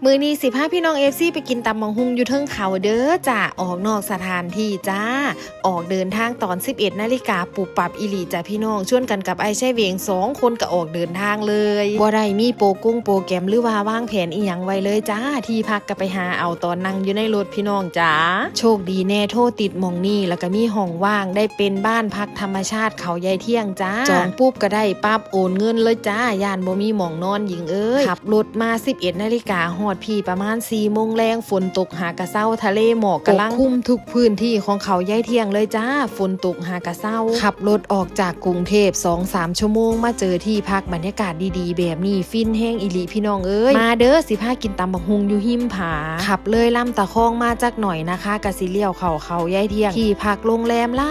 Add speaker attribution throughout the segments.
Speaker 1: มื้อนี้15พี่น้อง FC ไปกินตำบักหุ่งอยู่เทิงเขาเด้อจ้าออกนอกสถานที่จ้าออกเดินทางตอน 11 นาฬิกาปุบปับอีหลีจ้าพี่น้องชวนกันกับไอ้ใช่เวียง2คนก็ออกเดินทางเลยบ่ได้มีโปรแกรมหรือว่าวางแผนอีหยังไว้เลยจ้าที่พักก็ไปหาเอาตอนนั่งอยู่ในรถพี่น้องจ้าโชคดีแน่โทษติดหม่องนี่แล้วก็มีห้องว่างได้เป็นบ้านพักธรรมชาติเขาใหญ่เที่ยงจ้าจองปุ๊บก็ได้ปั๊บโอนเงินเลยจ้าย่านบ่มีหม่องนอนหญิงเอ้ยขับรถมา 11 นาฬิกาฮอดพี่ประมาณ 4 โมงแรงฝนตกหากะเซ้าทะเลหมอกกำลังคุ้มทุกพื้นที่ของเขาใหญ่เที่ยงเลยจ้าฝนตกหากะเซ้าขับรถออกจากกรุงเทพ 2-3 ชั่วโมงมาเจอที่พักบรรยากาศดีๆแบบนี้ฟินแห้งอีหลีพี่น้องเอ้ยมาเด้อสิพากินตำบักหุ่งอยู่หิมผาขับเลยลำตะคองมาจักหน่อยนะคะกะสิเลี้ยวเขาใหญ่เที่ยงที่พักโรงแรมหล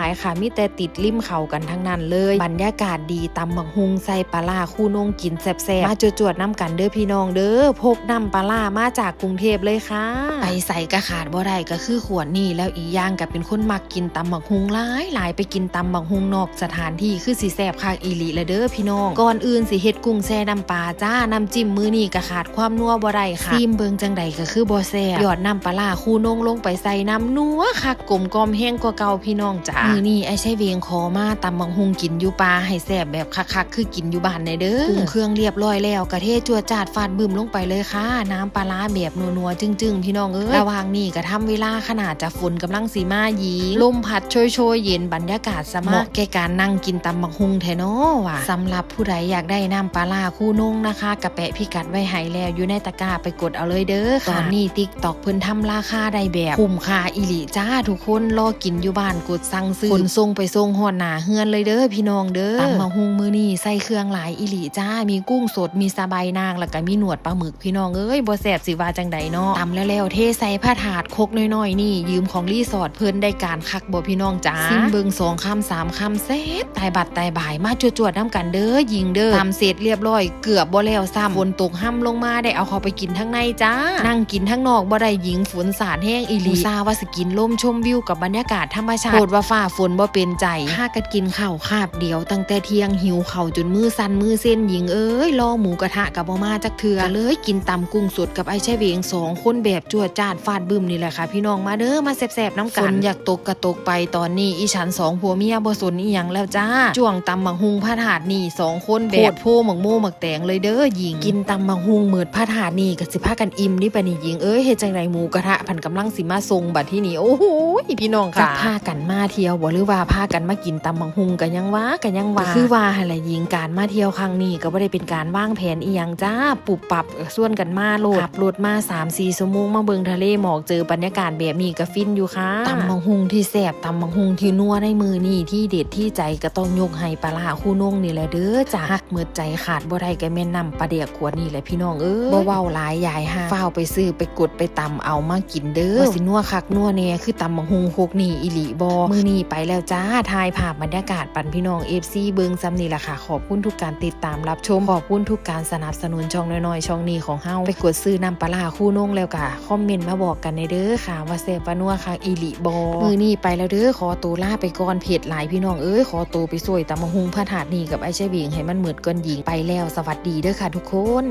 Speaker 1: ายค่ะมีแต่ติดริมเขากันทั้งนั้นเลยบรรยากาศดีตำบักหุ่งใส่ปลาร้าคู่นงกินแซ่บๆมาจวดๆน้ำกันเด้อพี่น้องเด้อพกน้ำปลาร้ามาจากกรุงเทพเลยค่ะไปใส่กระขาดบ่ได้ก็คือขวดนี่แล้วอีกอย่างก็เป็นคนมักกินตำบักหุ่งหลายไปกินตำบักหุ่งนอกสถานที่คือสิแซ่บคักอีหลีละเด้อพี่น้องก่อนอื่นสิเฮ็ดกุ้งแช่น้ำปลาจ้าน้ำจิ้มมื้อนี้ก็ขาดความนัวบ่ได้ค่ะซีมเบิ่งจังใดก็คือบ่แซ่บหยอดน้ำปลาร้าคู่นงลงไปใส่น้ำนัวคักกลมกล่อมแห้งกว่าเก่าพี่น้องจ้ามื้อนี้ไอ้ใช้เวียงขอมาตำบักหุ่งกินอยู่ปลาให้แซ่บแบบคักๆคือกินอยู่บ้านในเด้อปรุงเครื่องเรียบร้อยแล้วกระเทจั่วจาดฟาดบึ้มลงไปเลยค่ะน้ำปลาร้าแบบนัวๆจึ้งๆพี่น้องเอ้ยระหว่างนี้ก็ทำเวลาขนาดจะฝนกำลังสีมาหยีลมพัดโชยเย็นบรรยากาศสมาแก่การนั่งกินตำบักหุ่งแท้เนาะว่ะสำหรับผู้ใดอยากได้น้ำปลาร้าคู่นงนะคะกระแปะพิกัดไว้ให้แล้วอยู่ในตะกร้าไปกดเอาเลยเด้อตอนนี้ TikTok เพิ่นทำราคาได้แบบคุ้มค่าอีหลีจ้าทุกคนรอกินอยู่บ้านกดสั่งซื้อขนส่งไปส่งฮอดหน้าเฮือนเลยเด้อพี่น้องเด้อตำบักหุ่งมื้อนี้ใส่เครื่องหลายอีหลีจ้ามีกุ้งสดมีสะใบนางแล้วก็มีหนวดปลาหมึกพี่น้องเอ้ยบ่แซ่บสิว่าจังใดเนาะตำแล้วเทใส่ผ้าถาดคกน้อยๆนี่ยืมของรีสอร์ทเพิ่นได้การคักบ่พี่น้องจ้าซิมเบิง2 คำ 3 คำแซ่บตายบัดตายบ่ายมาจวดๆน้ำกันเด้อยิงเด้อตำเสร็จเรียบร้อยเกือบบ่แล้วซ้ำฝนตกห้ำลงมาได้เอาเข้าไปกินทั้งในจ้านั่งกินทั้งนอกบ่ได้หญิงฝนสาดแห้งอีหลีซาว่าสิกินลมชมวิวกับบรรยากาศธรรมชาติโคตรว่าฟ้าฝนบ่เป็นใจพากันกินข้าวคาบเดียวตั้งแต่เที่ยงหิวข้าวจนมือสั่นมือเส้นหญิงเอ้ยรอหมูกระทะกับบ่มาจักเทื่อเลยกินตำกุ้งสดกับไอ้ใช่เวง2 คนแบบจวดจาดฟาดบึ้มนี่แหละค่ะพี่น้องมาเด้อมาแซ่บๆน้ำกันฝนอยากตกกระตกไปตอนนี้อีฉัน2ผัวเมียบ่สนอีหยังแล้วจ้าจ้วงตำบักหุ่งผ้าถาดนี่2 คนแบบโพหมักโม่หมักแตงเลยเด้อหญิงกินตำบักหุ่งเหมือดผ้าถาดนี่ก็สิพากันอิ่มนี่ปะนี่หญิงเอ้ยเฮ็ดจังไดหมูกระทะพันกำลังสิมาส่งบัดที่นี่โอ้โหพี่น้องค่ะพากันมาเที่ยวบ่หรือว่าพากันมากินตำบักหุ่งกันยังว่าคือว่าหั่นแหละหญิงการมาเที่ยวครั้งนี้ก็บ่ได้เป็นการวางแผนอีหยังจ้าปุบปับส่วนกันมาโลดขับรถมา 3-4 ชั่วโมงมาเบิ่งทะเลหมอกเจอบรรยากาศแบบนี้ก็ฟินอยู่ค่ะตำบักหุ่งที่แซ่บตำบักหุ่งที่นัวในมือนี่ที่เด็ดที่ใจก็ต้องยกให้ปลาร้าคู่นงนี่แหละเด้อจ้าฮักเมือใจขาดบ่ได้ก็แม่นนำปลาเดียกขวดนี่แหละพี่น้องเอ้ยบ่เว้าหลายยายห่าฟ้าวไปซื้อไปกดไปตำเอามากินเด้อว่าสินัวคักนัวแน่คือตำบักหุ่งโคกนี่อีหลีบ่มื้อนี้ไปแล้วจ้าถ่ายภาพบรรยากาศปั่นพี่น้อง FC เบิ่งซ้ำนี่ล่ะค่ะขอบคุณทุกการติดตามรับชมขอบคุณทุกการสนับสนุนช่องน้อยๆช่องนี้ของเฮาไปกดซื้อน้ำปลาร้าคู่นงแล้วก็คอมเมนต์มาบอกกันในเด้อค่ะว่าแซ่บว่านัวคักอีหลีบ่มื้อนี้ไปแล้วเด้อขอตัวลาไปก่อนเผ็ดหลายพี่น้องเอ้ยขอตัวไปซวยตำบักหุ่งผ้าถาดนี่กับไอ้ใช่เวียงให้มันเหมือดก่อนหญิงไปแล้วสวัสดีเด้อค่ะทุกคน